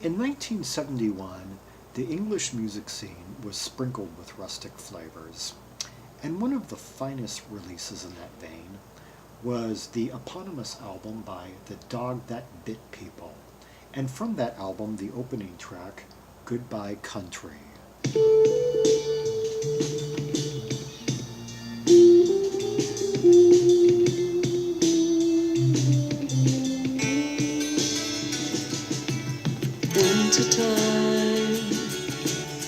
In 1971, the English music scene was sprinkled with rustic flavors, and one of the finest releases in that vein was the eponymous album by The Dog That Bit People, and from that album the opening track, Goodbye Country. Wintertime,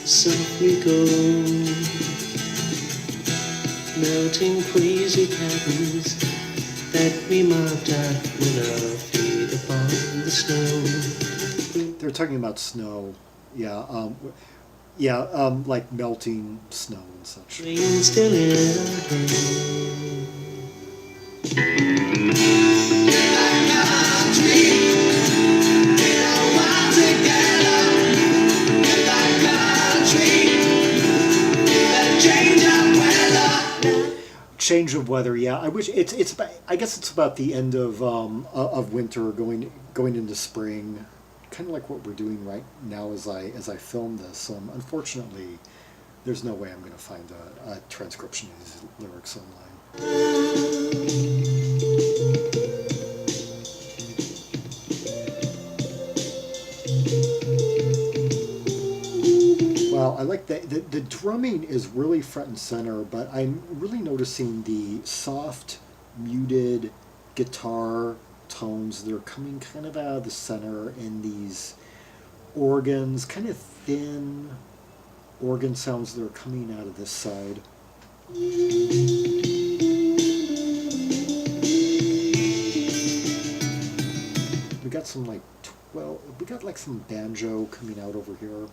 softly go, melting crazy patterns that we marked out with our feet upon the snow. They're talking about snow, like melting snow and such. Rain still in our Change of weather, yeah. I wish it's about, I guess it's about the end of winter, going into spring, kind of like what we're doing right now as I film this. Unfortunately, there's no way I'm going to find a transcription of these lyrics online. Well, I like that the drumming is really front and center, but I'm really noticing the soft, muted guitar tones that are coming kind of out of the center, and these organs, kind of thin organ sounds that are coming out of this side. We got some some banjo coming out over here.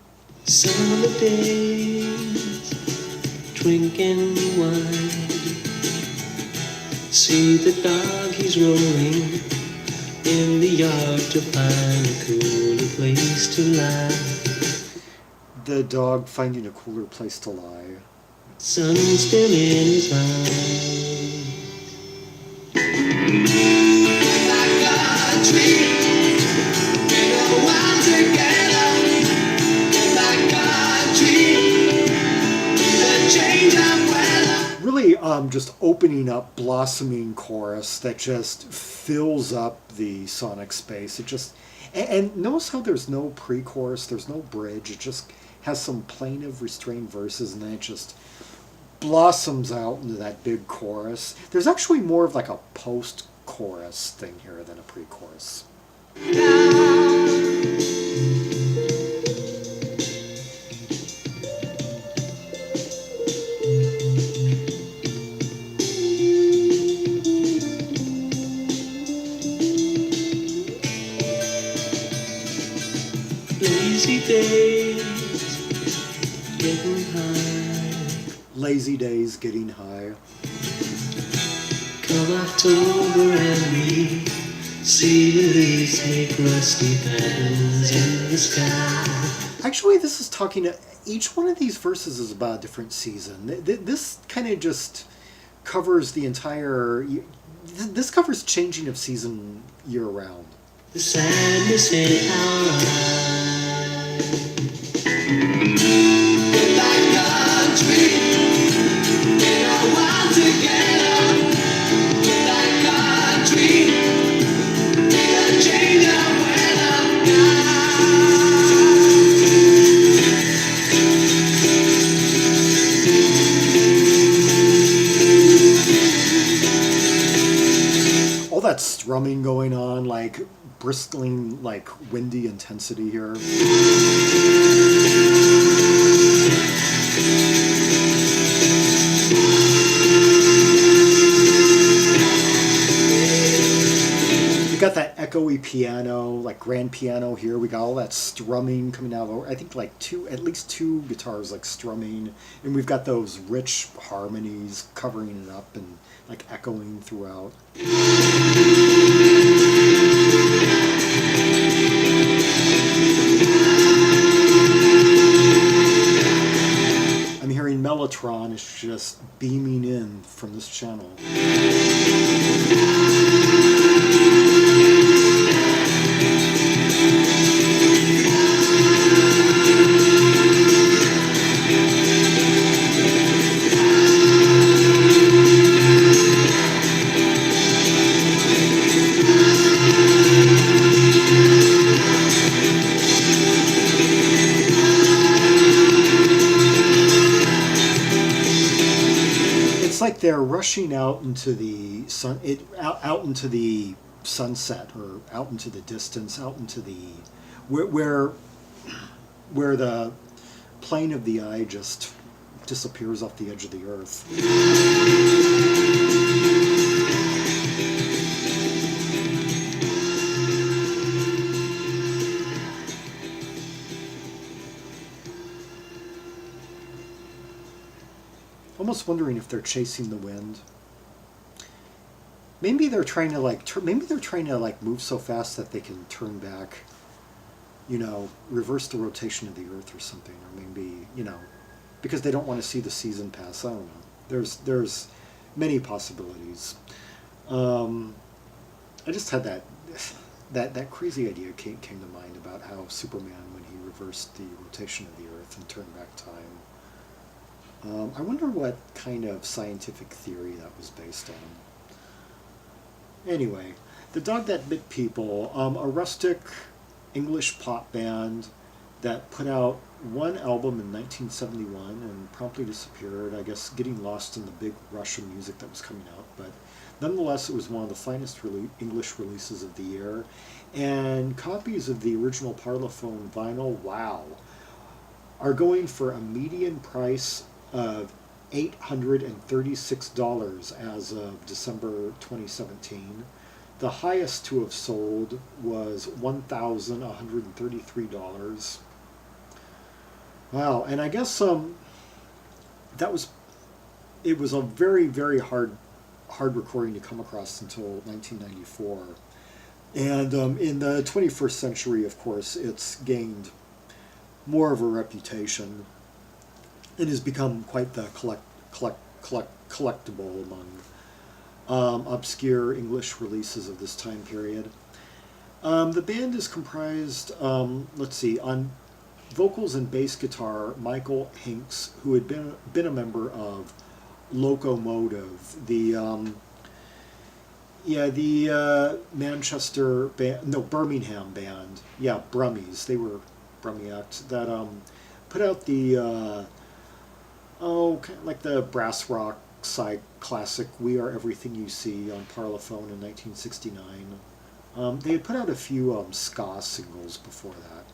Summer days, drinking wine. See the dog, he's rolling in the yard to find a cooler place to lie. The dog finding a cooler place to lie. Sun still in his eyes. Like a tree, in a wild together. Really just opening up, blossoming chorus that just fills up the sonic space. It just, and notice how there's no pre-chorus, there's no bridge, it just has some plaintive restrained verses, and then it just blossoms out into that big chorus. There's actually more of like a post-chorus thing here than a pre-chorus. Lazy days, getting high. Lazy days, getting high. Come October and we see the leaves make rusty patterns in the sky. Actually, this is talking, each one of these verses is about a different season. This kind of just covers the entire, this covers changing of season year-round. The sadness in our eyes. Like country, in a wild together. Like country, in a change of weather. All that strumming going on, like bristling, like windy intensity here. We got that echoey piano, like grand piano here. We got all that strumming coming out. I think like at least two guitars like strumming, and we've got those rich harmonies covering it up and like echoing throughout. I'm hearing Mellotron is just beaming in from this channel. they're rushing out into the out into the sunset, or out into the distance, out into the where where the plane of the eye just disappears off the edge of the earth. Almost wondering if they're chasing the wind. Maybe they're trying to move so fast that they can turn back, reverse the rotation of the Earth or something, or maybe, because they don't want to see the season pass. I don't know. There's many possibilities. I just had that crazy idea came to mind about how Superman, when he reversed the rotation of the Earth and turned back time. I wonder what kind of scientific theory that was based on. Anyway, The Dog That Bit People, a rustic English pop band that put out one album in 1971 and promptly disappeared, I guess getting lost in the big rush of music that was coming out. But nonetheless, it was one of the finest English releases of the year. And copies of the original Parlophone vinyl, wow, are going for a median price of $836 as of December 2017. The highest to have sold was $1,133. Wow, and I guess it was a very, very hard recording to come across until 1994. And in the 21st century, of course, it's gained more of a reputation. It has become quite the collectible among obscure English releases of this time period. The band is comprised, let's see, on vocals and bass guitar, Michael Hincks, who had been a member of Locomotive, the Manchester band, no, Birmingham band, Brummies. They were Brummiacs that put out the kind of like the brass rock side classic "We Are Everything You See" on Parlophone in 1969. They had put out a few ska singles before that.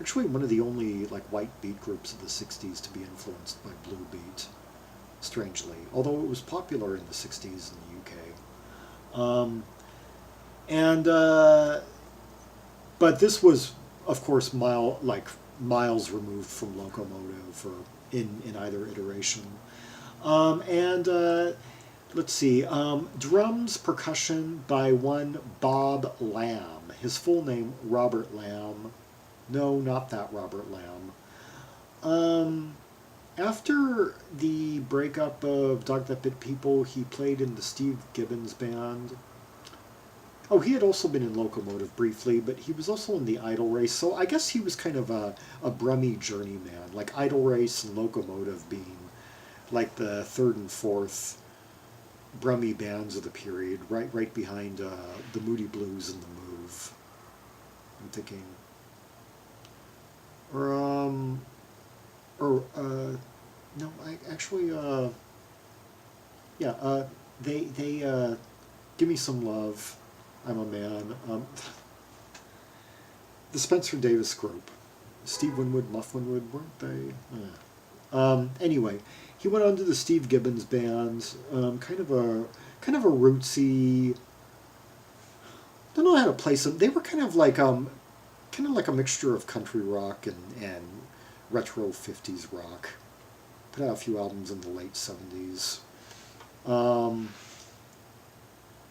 Actually, one of the only white beat groups of the 60s to be influenced by blue beat, strangely, although it was popular in the 60s in the UK. But this was, of course, miles removed from Locomotive, or in either iteration. Let's see, drums, percussion by one Bob Lamb. His full name, Robert Lamb. No, not that Robert Lamb. After the breakup of Dog That Bit People, he played in the Steve Gibbons band. Oh, he had also been in Locomotive briefly, but he was also in the Idle Race, so I guess he was kind of a Brummy journeyman, like Idle Race and Locomotive being like the third and fourth Brummy bands of the period, right behind the Moody Blues and the Move. I'm thinking, no, they Give Me Some Love, I'm a Man, the Spencer Davis Group, Steve Winwood, Muff Winwood, weren't they? Anyway, he went on to the Steve Gibbons band, kind of a rootsy. Don't know how to place them. They were kind of like a mixture of country rock and retro 50s rock. Put out a few albums in the late 70s.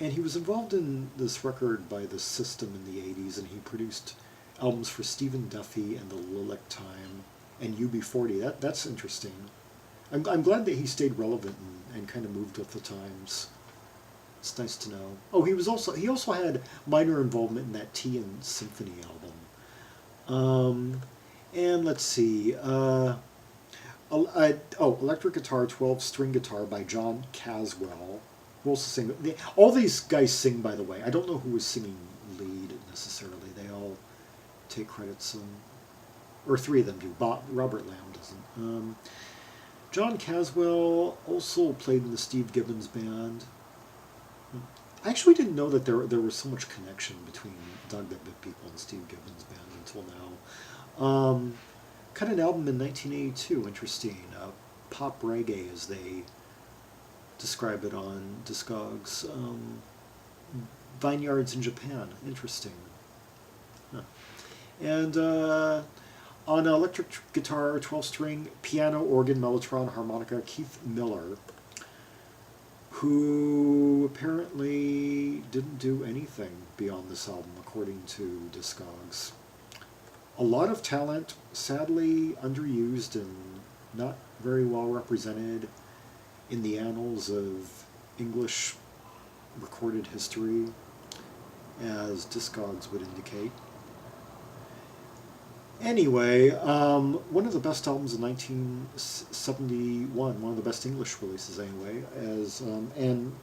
And he was involved in this record by The System in the 80s, and he produced albums for Stephen Duffy and the Lilac Time and UB40. That's interesting. I'm glad that he stayed relevant and kind of moved with the times. It's nice to know. Oh, he also had minor involvement in that Tea and Symphony album. And let's see. Electric guitar, 12-string guitar by John Caswell. Who also sing? All these guys sing, by the way. I don't know who was singing lead necessarily. They all take credits, or three of them do. Robert Lamb doesn't. John Caswell also played in the Steve Gibbons band. I actually didn't know that there was so much connection between Dog That Bit People and Steve Gibbons band until now. Cut an album in 1982, interesting. Pop reggae, as they describe it on Discogs. Vineyards in Japan, interesting. Huh. And on electric guitar, 12-string, piano, organ, mellotron, harmonica, Keith Millar, who apparently didn't do anything beyond this album, according to Discogs. A lot of talent, sadly underused and not very well represented in the annals of English recorded history, as Discogs would indicate. Anyway, one of the best albums of 1971, one of the best English releases anyway, and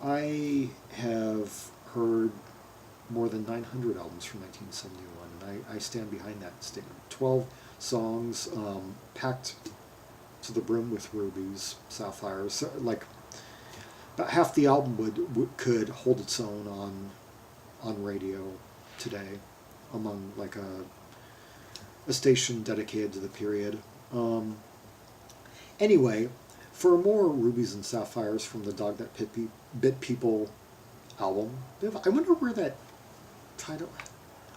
I have heard more than 900 albums from 1971, and I stand behind that statement. 12 songs packed to the brim with rubies, sapphires. So, like, about half the album could hold its own on radio today, among like a station dedicated to the period. Anyway, for more rubies and sapphires from the Dog That Bit People album, I wonder where that title...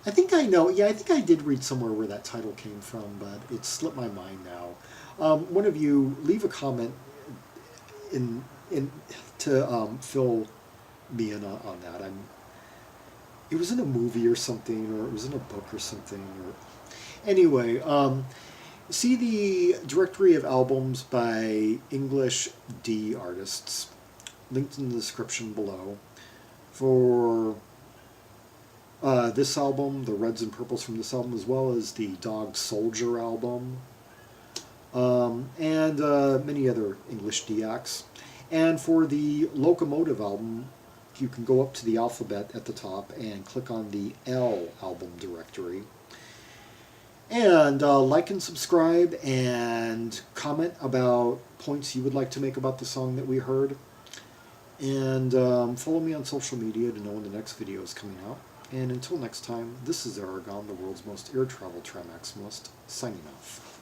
I think I know. Yeah, I think I did read somewhere where that title came from, but it slipped my mind now. One of you, leave a comment to fill me in on that. It was in a movie or something, or it was in a book or something. Anyway, see the directory of albums by English D artists, linked in the description below. For this album, the reds and purples from this album, as well as the Dog Soldier album, and many other English D acts. And for the Locomotive album, you can go up to the alphabet at the top and click on the L album directory. And like and subscribe and comment about points you would like to make about the song that we heard. And follow me on social media to know when the next video is coming out. And until next time, this is Zaragon, the world's most air travel trimaximalist, signing off.